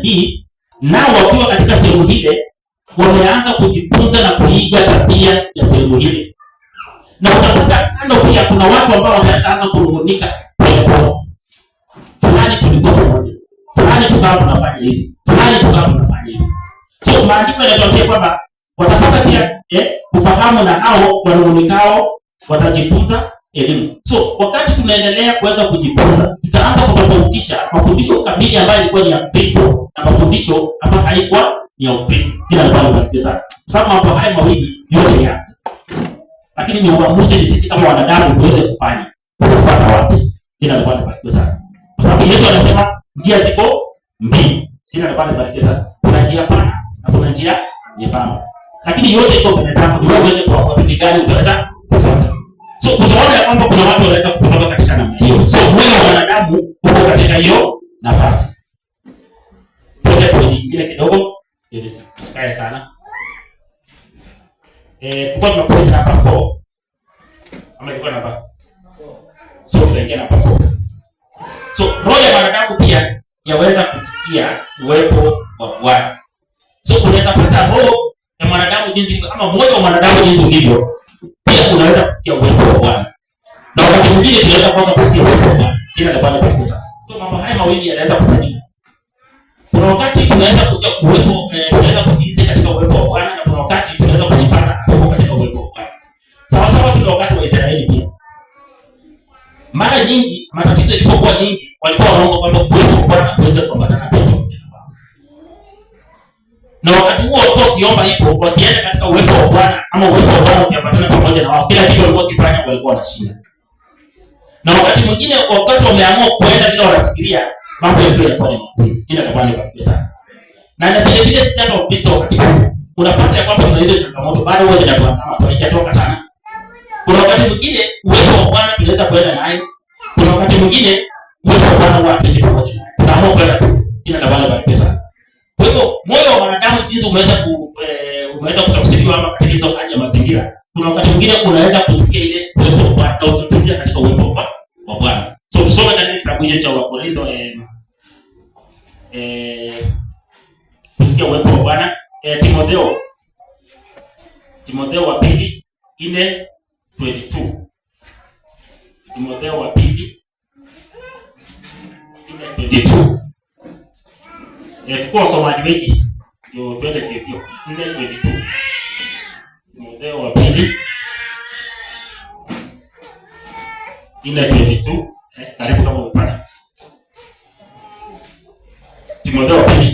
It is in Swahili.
hii, nao wakiwa katika sehemu ile wameanza kujifunza na kuiga tabia ya sehemu ile. Na utapata kando pia kuna watu ambao wanaanza kunung'unika polepole. Fulani tulikuwa pamoja, fulani tukawa tunafanya hivi, fulani tukawa tunafanya hivi. So maandiko yanatuambia kwamba watapata pia kufahamu, na hao wanung'unikao watajifunza elimu. So wakati tunaendelea kuweza kujifunza, tutaanza kutofautisha mafundisho kamili ambayo ilikuwa ni ya Kristo na mafundisho ambayo haikuwa ni ya Ukristo. Kila mtu anabatiza. Kwa sababu mambo haya mawili yote yapo. Lakini ni uamuzi ni sisi kama wanadamu tuweze kufanya. Kufuata wapi? Kila mtu anabatiza. Kwa sababu Yesu anasema njia ziko mbili. Kila mtu anabatiza. Kuna njia pana na kuna njia nyembamba. Lakini yote iko mbele zako. Ni wewe uweze kuamua ni gani utaweza kufuata. So utaona ya kwamba kuna watu wanaweza kutoka katika namna hiyo. So wewe wanadamu uko katika hiyo nafasi. Tuende kwa nyingine kidogo ili sikae sana. Kwa tunapoenda namba 4. Ama ilikuwa namba 4. So tunaingia namba 4. So roho ya wanadamu pia yaweza kusikia uwepo wa Bwana. So unaweza pata roho ya mwanadamu jinsi kama moyo wa mwanadamu jinsi ulivyo. Pia unaweza kusikia uwepo wa Bwana. Na wakati mwingine tunaweza kwanza kusikia uwepo wa Bwana. Ila ndio Bwana pekee. So mambo haya mawili yanaweza kufanyika. Kuna wakati tunaweza kuja uwepo, tunaweza kujihisi katika uwepo wa Bwana, na kuna wakati tunaweza kujipata katika uwepo wa Bwana. Sawa sawa, tuna wakati wa Israeli pia. Mara nyingi matatizo yalipokuwa nyingi, walikuwa wanaomba kwamba uwepo wa Bwana uweze kuambatana na wao. Na wakati huo walikuwa wakiomba hivyo, wakienda katika uwepo wa Bwana ama uwepo wa Bwana ukiambatana pamoja na wao, kila kitu walikuwa wakifanya walikuwa wanashinda. Na wakati mwingine wakati wameamua kuenda bila wanafikiria, mambo yalikuwa ni magumu. Kila tabani kwa sana. Na vile vile sisi kama Wakristo wakati unapata ya kwamba kuna hizo changamoto bado huwa zinatuandama, haijatoka sana. Kuna wakati mwingine uwepo wa Bwana tunaweza kuenda naye. Kuna wakati mwingine uwepo wa Bwana huwa hatuendi pamoja naye. Tunaamua kwenda tu. Kila tabani kwa pesa. Kwa hivyo moyo wa wanadamu jinsi umeweza kutafsiriwa ama katika hizo hali ya mazingira. Kuna wakati mwingine unaweza kusikia ile uwepo wa Bwana na utulia katika uwepo wa Bwana. So tusome katika kitabu cha Wakorintho kusikia uwepo wa Bwana. Timotheo wa pili 4:22. Timotheo wa pili 4:22. Tukua somaji wengi ndio twende hivyo. 4:22. Timotheo wa pili 4:22. Karibu kama umepata. Timotheo wa pili